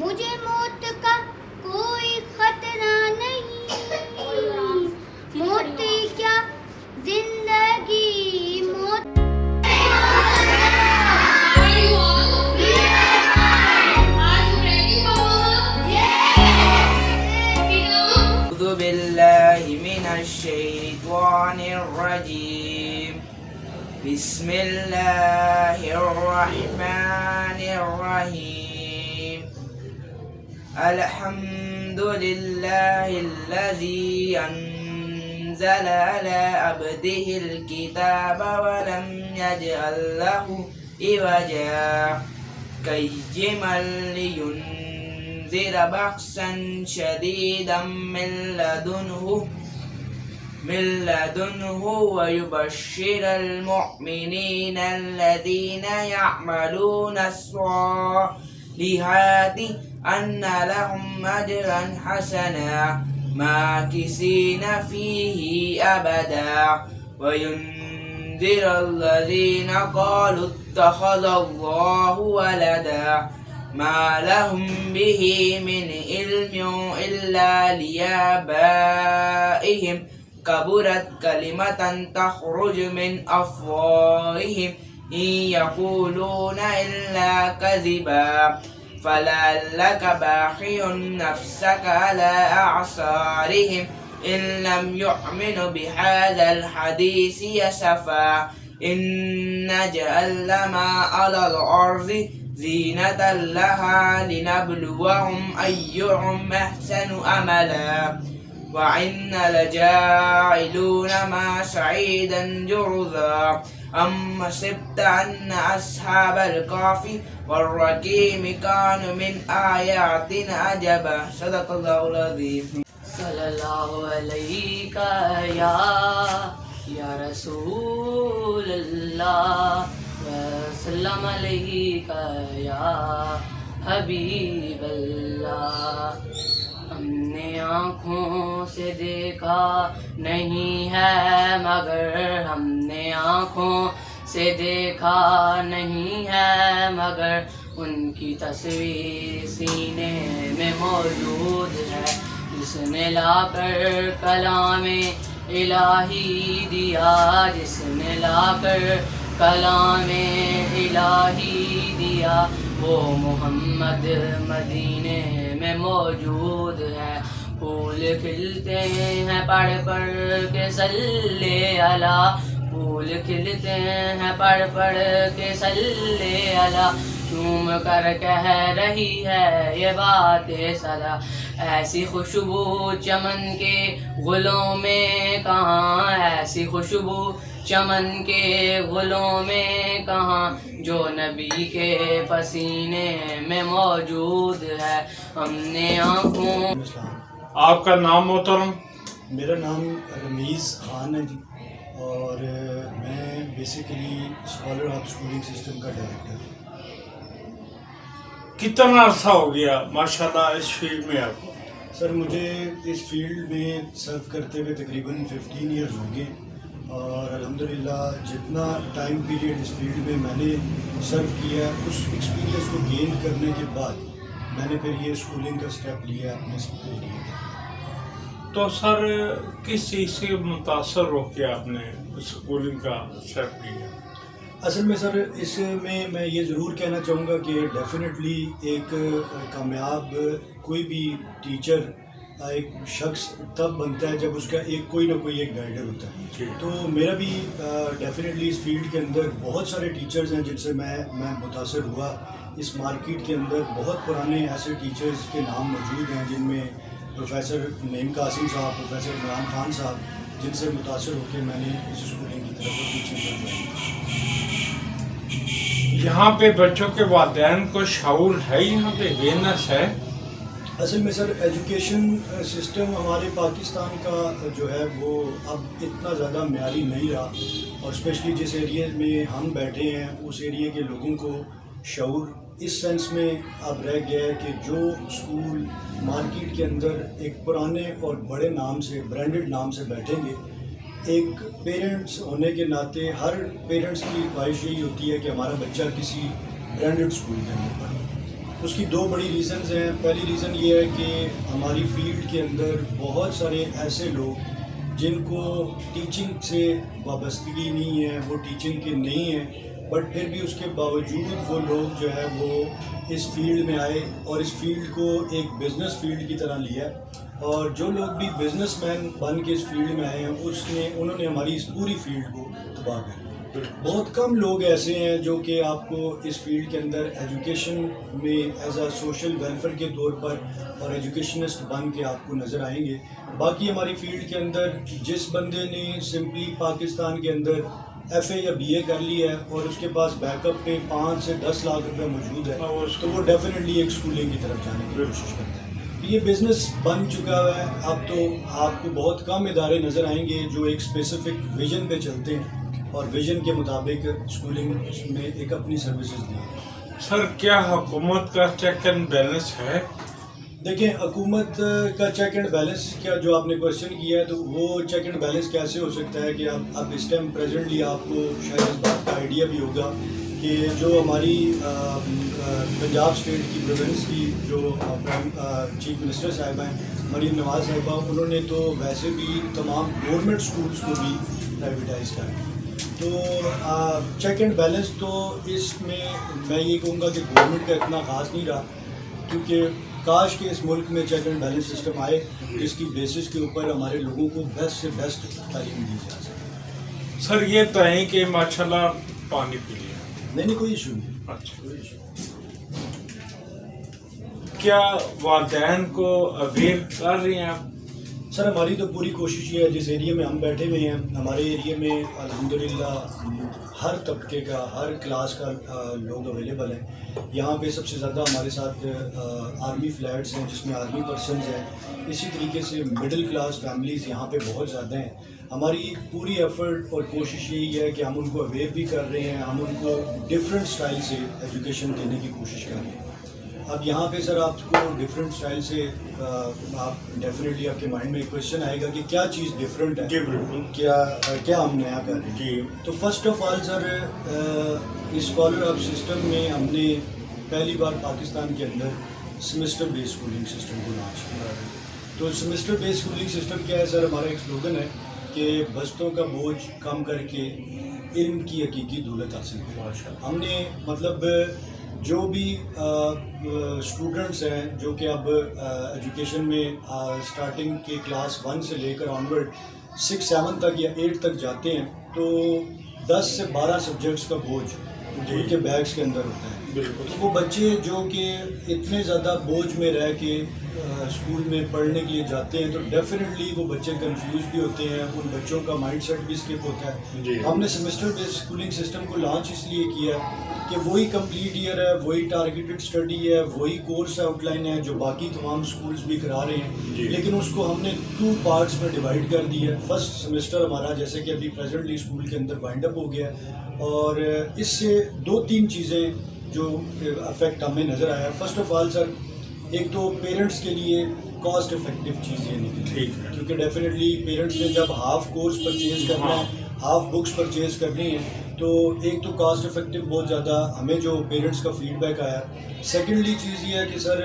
مجھے موت کا کوئی خطرہ نہیں، موت کیا زندگی موت أعوذ بالله من الشيطان الرجيم بسم الله الرحمن الرحيم الحمد لله الذي أنزل على عبده الكتاب ولم يجعل له عوجا قيما لينذر بأسا شديدا من لدنه ويبشر المؤمنين الذين يعملون الصالحات أن لهم أجرا حسنا ماكثين فيه أبدا وينذر الذين قالوا اتخذ الله ولدا ما لهم به من علم إلا لآبائهم كبرت كلمة تخرج من أفواههم إن يقولون إلا كذبا فلعلك باخع نفسك على أعصارهم إن لم يؤمنوا بهذا الحديث أسفا إن نجعل ما على الأرض زينة لها لنبلوهم أيهم أحسن أملا وإنا لجاعلون ما سعيدا جرذا أم حسبت أن أصحاب الكهف والرقيم كانوا من آياتنا عجبا صدق الله العظيم صلی اللہ علیہ یا رسول اللہ وسلم علیہ یا حبیب اللہ. ہم نے آنکھوں سے دیکھا نہیں ہے مگر ہم نے آنکھوں سے دیکھا نہیں ہے مگر ان کی تصویر سینے میں موجود ہے جس نے لا کر کلام الہی دیا، جس نے لا کر کلام الہی دیا وہ محمد مدینے میں موجود ہے. پھول کھلتے ہیں پڑھ پڑھ کے صلی علی، پھول کھلتے ہیں پڑھ پڑھ کے صلی علی، چوم کر کہہ رہی ہے یہ بات صدا. ایسی خوشبو چمن کے گلوں میں کہاں، ایسی خوشبو چمن کے گلوں میں کہاں جو نبی کے پسینے میں موجود ہے. ہم نے آنکھوں. آپ کا نام محترم؟ میرا نام رمیز خان ہے جی، اور میں basically scholar of schooling system کا ڈائریکٹر ہوں. کتنا عرصہ ہو گیا ماشاءاللہ اس فیلڈ میں آپ کو؟ سر مجھے اس فیلڈ میں سرو کرتے ہوئے تقریباً 15 ایئرز ہوں گے، اور الحمدللہ جتنا ٹائم پیریڈ اس فیلڈ میں نے سرو کیا اس ایکسپیرینس کو گین کرنے کے بعد میں نے پھر یہ اسکولنگ کا اسٹیپ لیا اپنے ایریے کا. تو سر کس چیز سے متاثر ہو کے آپ نے اسکولنگ کا اسٹیپ لیا؟ اصل میں سر اس میں یہ ضرور کہنا چاہوں گا کہ ڈیفینیٹلی ایک کامیاب کوئی بھی ٹیچر ایک شخص تب بنتا ہے جب اس کا کوئی نہ کوئی ایک گائیڈر ہوتا ہے. تو میرا بھی ڈیفینیٹلی اس فیلڈ کے اندر بہت سارے ٹیچرز ہیں جن سے میں متاثر ہوا. اس مارکیٹ کے اندر بہت پرانے ایسے ٹیچرز کے نام موجود ہیں جن میں پروفیسر نعیم قاسم صاحب، پروفیسر عمران خان صاحب، جن سے متاثر ہو کے میں نے اس اسکولنگ کی طرف ٹیچنگ پر جوائن کی. یہاں پہ بچوں کے والدین کو شعور ہے، یہاں پہ اویئرنیس ہے؟ اصل میں سر ایجوکیشن سسٹم ہمارے پاکستان کا جو ہے وہ اب اتنا زیادہ معیاری نہیں رہا، اور اسپیشلی جس ایریے میں ہم بیٹھے ہیں اس ایریے کے لوگوں کو شعور اس سینس میں اب رہ گیا ہے کہ جو اسکول مارکیٹ کے اندر ایک پرانے اور بڑے نام سے، برانڈڈ نام سے بیٹھیں گے، ایک پیرنٹس ہونے کے ناطے ہر پیرنٹس کی خواہش یہی ہوتی ہے کہ ہمارا بچہ کسی برانڈڈ اسکول کے اندر پڑھے. اس کی دو بڑی ریزنز ہیں. پہلی ریزن یہ ہے کہ ہماری فیلڈ کے اندر بہت سارے ایسے لوگ جن کو ٹیچنگ سے وابستگی نہیں ہے, وہ ٹیچنگ کے نہیں ہیں, بٹ پھر بھی اس کے باوجود وہ لوگ جو ہے وہ اس فیلڈ میں آئے اور اس فیلڈ کو ایک بزنس فیلڈ کی طرح لیا. اور جو لوگ بھی بزنس مین بن کے اس فیلڈ میں آئے ہیں انہوں نے ہماری اس پوری فیلڈ کو تباہ کر دیا. بہت کم لوگ ایسے ہیں جو کہ آپ کو اس فیلڈ کے اندر ایجوکیشن میں ایز اے سوشل ویلفیئر کے طور پر اور ایجوکیشنسٹ بن کے آپ کو نظر آئیں گے. باقی ہماری فیلڈ کے اندر جس بندے نے سمپلی پاکستان کے اندر ایف اے یا بی اے کر لی ہے اور اس کے پاس بیک اپ پہ 5 سے 10 لاکھ روپے موجود ہے تو وہ ڈیفینیٹلی ایک اسکولنگ کی طرف جانے کی کوشش کرتا ہے. یہ بزنس بن چکا ہے. اب تو آپ کو بہت کم ادارے نظر آئیں گے جو ایک اسپیسیفک ویژن پہ چلتے ہیں اور ویژن کے مطابق اسکولنگ میں ایک اپنی سروسز دی. سر کیا حکومت کا چیک اینڈ بیلنس ہے؟ دیکھیں, حکومت کا چیک اینڈ بیلنس کیا جو آپ نے کوشچن کیا ہے تو وہ چیک اینڈ بیلنس کیسے ہو سکتا ہے کہ اب اس ٹائم پریزنٹلی آپ کو شاید اس بات کا آئیڈیا بھی ہوگا کہ جو ہماری پنجاب اسٹیٹ کی پروونس کی جو چیف منسٹر صاحبہ ہیں مریم نواز صاحبہ, انہوں نے تو ویسے بھی تمام گورنمنٹ اسکولس کو بھی پرائیویٹائز کر دیا. تو چیک اینڈ بیلنس تو اس میں یہ کہوں گا کہ گورنمنٹ کا اتنا خاص نہیں رہا, کیونکہ کاش کہ اس ملک میں چیک اینڈ بیلنس سسٹم آئے جس کی بیسس کے اوپر ہمارے لوگوں کو بیسٹ سے بیسٹ تعلیم دی جا سکے. سر یہ طے کہ ماشاءاللہ پانی پی لیا؟ نہیں, کوئی ایشو نہیں. اچھا, کیا والدین کو اویئر کر رہی ہیں آپ؟ سر ہماری تو پوری کوشش یہ ہے, جس ایریے میں ہم بیٹھے ہوئے ہیں ہمارے ایریے میں الحمدللہ ہر طبقے کا ہر کلاس کا لوگ اویلیبل ہیں. یہاں پہ سب سے زیادہ ہمارے ساتھ آرمی فلیٹس ہیں جس میں آرمی پرسنز ہیں. اسی طریقے سے مڈل کلاس فیملیز یہاں پہ بہت زیادہ ہیں. ہماری پوری ایفرٹ اور کوشش یہی ہے کہ ہم ان کو اویئر بھی کر رہے ہیں, ہم ان کو ڈفرینٹ اسٹائل سے ایجوکیشن دینے کی کوشش کر رہے ہیں. اب یہاں پہ سر آپ کو ڈفرینٹ اسٹائل سے آپ ڈیفینیٹلی آپ کے مائنڈ میں ایک کوشچن آئے گا کہ کیا چیز ڈفرینٹ ہے, کیا ہم نیا کر رہے ہیں. تو فرسٹ آف آل سر اس اسکالر ہب سسٹم میں ہم نے پہلی بار پاکستان کے اندر سیمسٹر بیس اسکولنگ سسٹم کو لانچ کیا. تو سیمسٹر بیس اسکولنگ سسٹم کیا ہے سر؟ ہمارا ایک سلوگن ہے کہ بستوں کا بوجھ کم کر کے علم کی حقیقی دولت حاصل کریں. ہم نے مطلب جو بھی اسٹوڈنٹس ہیں جو کہ اب ایجوکیشن میں اسٹارٹنگ کے کلاس 1 سے لے کر آنورڈ 6, 7 تک یا 8 تک جاتے ہیں, تو 10 سے 12 سبجیکٹس کا بوجھ ان کے بیگس کے اندر ہوتا ہے. وہ بچے جو کہ اتنے زیادہ بوجھ میں رہ کے اسکول میں پڑھنے کے لیے جاتے ہیں تو ڈیفینیٹلی وہ بچے کنفیوز بھی ہوتے ہیں, ان بچوں کا مائنڈ سیٹ بھی اسکپ ہوتا ہے. ہم نے سیمسٹر بیس اسکولنگ سسٹم کو لانچ اس لیے کیا کہ وہی کمپلیٹ ایئر ہے, وہی ٹارگیٹڈ اسٹڈی ہے, وہی کورس آؤٹ لائن ہے جو باقی تمام اسکولس بھی کرا رہے ہیں, لیکن اس کو ہم نے 2 پارٹس میں ڈیوائڈ کر دیا ہے. فرسٹ سیمسٹر ہمارا جیسے کہ ابھی پریزنٹلی اسکول کے اندر وائنڈ اپ ہو گیا اور اس سے 2-3 چیزیں جو افیکٹ ہمیں نظر آیا. فرسٹ آف آل سر ایک تو پیرنٹس کے لیے کاسٹ افیکٹو چیز یہ نکلی, کیونکہ ڈیفینیٹلی پیرنٹس نے جب ہاف کورس پرچیز کرنا ہے, ہاف بکس پرچیز کرنی ہے, تو ایک تو کاسٹ افیکٹو بہت زیادہ ہمیں جو پیرنٹس کا فیڈ بیک آیا. سیکنڈلی چیز یہ ہے کہ سر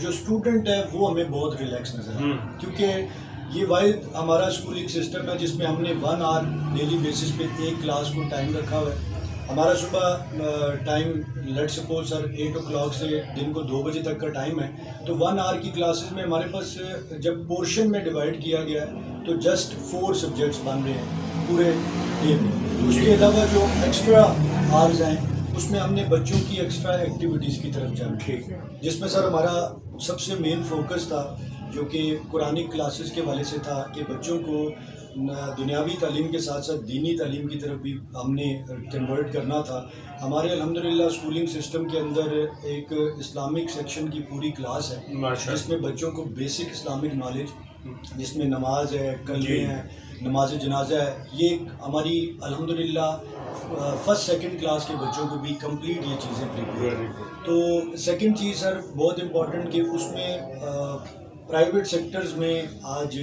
جو اسٹوڈنٹ ہے وہ ہمیں بہت ریلیکس نظر آیا, کیونکہ یہ واحد ہمارا اسکولنگ سسٹم ہے جس میں ہم نے 1 آور ڈیلی بیسس پہ ایک کلاس کو ٹائم رکھا ہوا ہے. ہمارا صبح ٹائم لیٹ سپوز سر 8 o'clock سے دن کو 2 بجے تک کا ٹائم ہے, تو 1 hour کی کلاسز میں ہمارے پاس جب پورشن میں ڈیوائڈ کیا گیا ہے تو جسٹ 4 سبجیکٹس بن رہے ہیں پورے ڈے میں. اس کے علاوہ جو ایکسٹرا آورز ہیں اس میں ہم نے بچوں کی ایکسٹرا ایکٹیویٹیز کی طرف جانا, جس میں سر ہمارا سب سے مین فوکس تھا جو کہ قرآنک کلاسز کے والے سے تھا کہ بچوں کو دنیاوی تعلیم کے ساتھ ساتھ دینی تعلیم کی طرف بھی ہم نے کنورٹ کرنا تھا. ہمارے الحمدللہ اسکولنگ سسٹم کے اندر ایک اسلامک سیکشن کی پوری کلاس ہے جس میں بچوں کو بیسک اسلامک نالج, جس میں نماز ہے, کلمے ہیں, نماز جنازہ ہے, یہ ہماری الحمدللہ فرسٹ سیکنڈ کلاس کے بچوں کو بھی کمپلیٹ یہ چیزیں پریپیئر. تو سیکنڈ چیز سر بہت امپورٹنٹ کہ اس میں پرائیویٹ سیکٹرز میں آج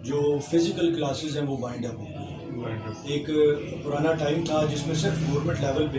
جو فزیکل کلاسز ہیں وہ وائنڈ اپ ہو گئی. ایک پرانا ٹائم تھا جس میں صرف گورنمنٹ لیول پہ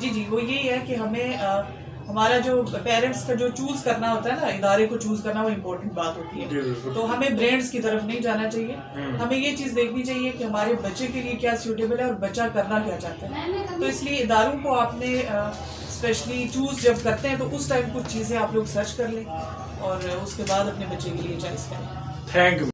جی جی وہ یہی ہے کہ ہمیں ہمارا جو پیرنٹس کا جو چوز کرنا ہوتا ہے نا، ادارے کو چوز کرنا، وہ امپورٹنٹ بات ہوتی ہے. تو ہمیں برینڈس کی طرف نہیں جانا چاہیے. ہمیں یہ چیز دیکھنی چاہیے کہ ہمارے بچے کے لیے کیا سیوٹیبل ہے اور بچہ کرنا کیا چاہتا ہے. تو اس لیے اداروں کو آپ نے اسپیشلی چوز جب کرتے ہیں تو اس ٹائم کچھ چیزیں آپ لوگ سرچ کر لیں اور اس کے بعد اپنے بچے کے لیے چوائس کریں. Thank you.